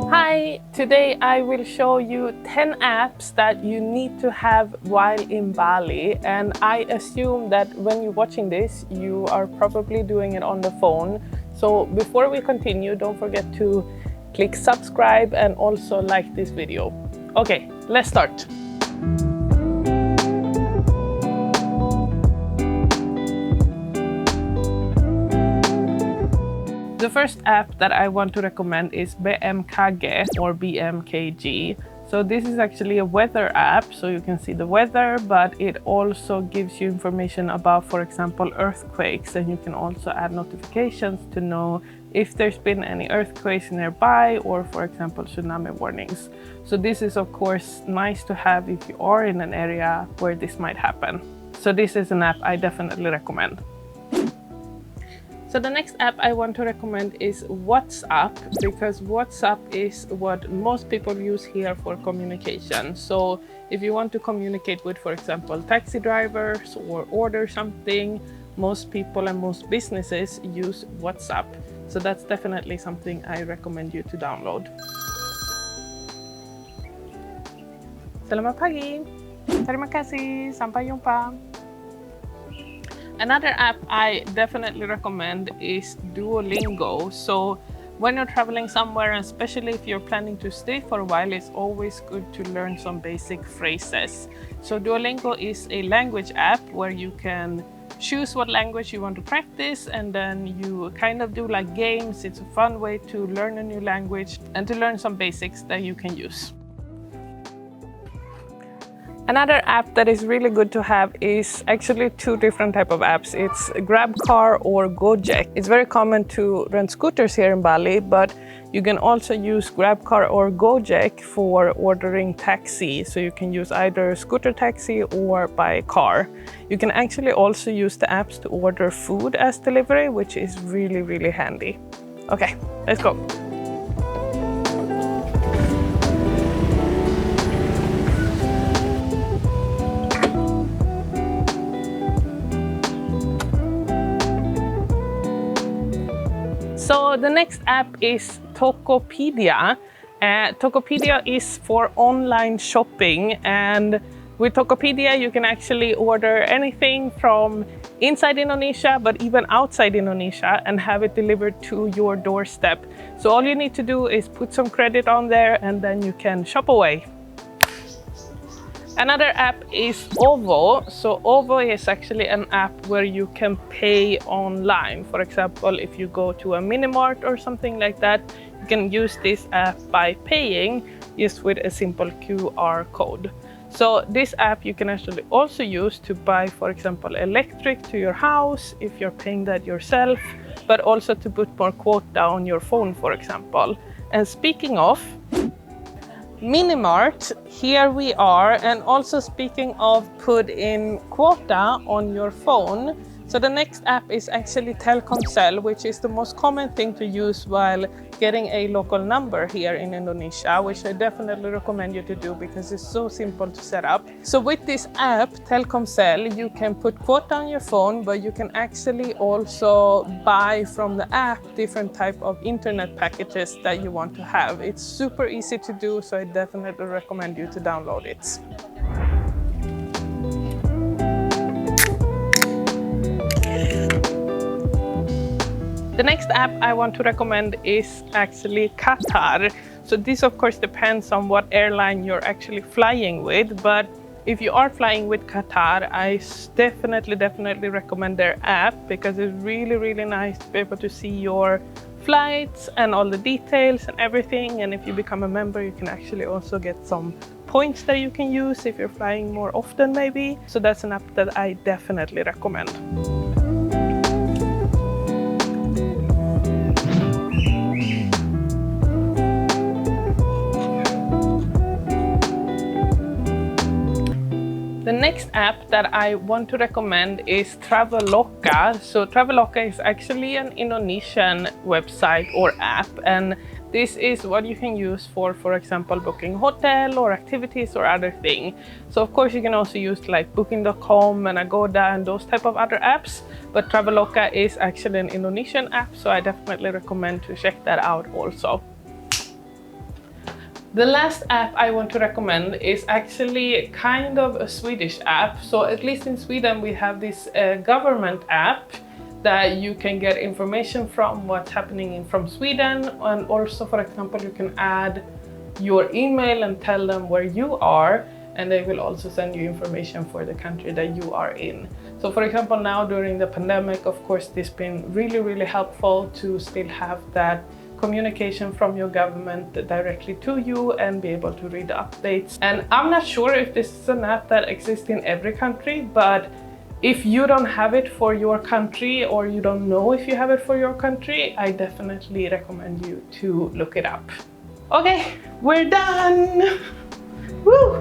Hi, today I will show you 10 apps that you need to have while in Bali, and I assume that when you're watching this you are probably doing it on the phone. So before we continue, don't forget to click subscribe and also like this video. Okay, let's start. The first app that I want to recommend is BMKG or BMKG. So this is actually a weather app, so you can see the weather, but it also gives you information about, for example, earthquakes, and you can also add notifications to know if there's been any earthquakes nearby or, for example, tsunami warnings. So this is of course nice to have if you are in an area where this might happen. So this is an app I definitely recommend. So the next app I want to recommend is WhatsApp, because WhatsApp is what most people use here for communication. So if you want to communicate with, for example, taxi drivers or order something, most people and most businesses use WhatsApp. So that's definitely something I recommend you to download. Selamat pagi. Terima kasih. Sampai jumpa. Another app I definitely recommend is Duolingo. So when you're traveling somewhere, and especially if you're planning to stay for a while, it's always good to learn some basic phrases. So Duolingo is a language app where you can choose what language you want to practice, and then you kind of do like games. It's a fun way to learn a new language and to learn some basics that you can use. Another app that is really good to have is actually two different types of apps. It's GrabCar or Gojek. It's very common to rent scooters here in Bali, but you can also use GrabCar or Gojek for ordering taxi. So you can use either scooter taxi or by car. You can actually also use the apps to order food as delivery, which is really, really handy. Okay, let's go. So the next app is Tokopedia. Tokopedia is for online shopping, and with Tokopedia you can actually order anything from inside Indonesia but even outside Indonesia and have it delivered to your doorstep. So all you need to do is put some credit on there and then you can shop away. Another app is Ovo. So Ovo is actually an app where you can pay online. For example, if you go to a mini mart or something like that, you can use this app by paying just with a simple QR code. So this app you can actually also use to buy, for example, electric to your house if you're paying that yourself, but also to put more quota on your phone, for example. And speaking of Minimart, here we are, and also speaking of put in quota on your phone. So the next app is actually Telkomsel, which is the most common thing to use while getting a local number here in Indonesia, which I definitely recommend you to do because it's so simple to set up. So with this app, Telkomsel, you can put quota on your phone, but you can actually also buy from the app different type of internet packages that you want to have. It's super easy to do, so I definitely recommend you to download it. The next app I want to recommend is actually Qatar. So this of course depends on what airline you're actually flying with, but if you are flying with Qatar, I definitely recommend their app because it's really nice to be able to see your flights and all the details and everything. And if you become a member, you can actually also get some points that you can use if you're flying more often maybe. So that's an app that I definitely recommend. The next app that I want to recommend is Traveloka. So Traveloka is actually an Indonesian website or app, and this is what you can use for example, booking hotel or activities or other thing. So of course you can also use like booking.com and Agoda and those type of other apps, but Traveloka is actually an Indonesian app, so I definitely recommend to check that out also. The last app I want to recommend is actually kind of a Swedish app. So at least in Sweden we have this government app that you can get information from what's happening from Sweden, and also, for example, you can add your email and tell them where you are, and they will also send you information for the country that you are in. So for example, now during the pandemic, of course, this has been really helpful to still have that communication from your government directly to you and be able to read the updates. And I'm not sure if this is an app that exists in every country, but if you don't have it for your country, or you don't know if you have it for your country, I definitely recommend you to look it up. Okay, we're done! Woo!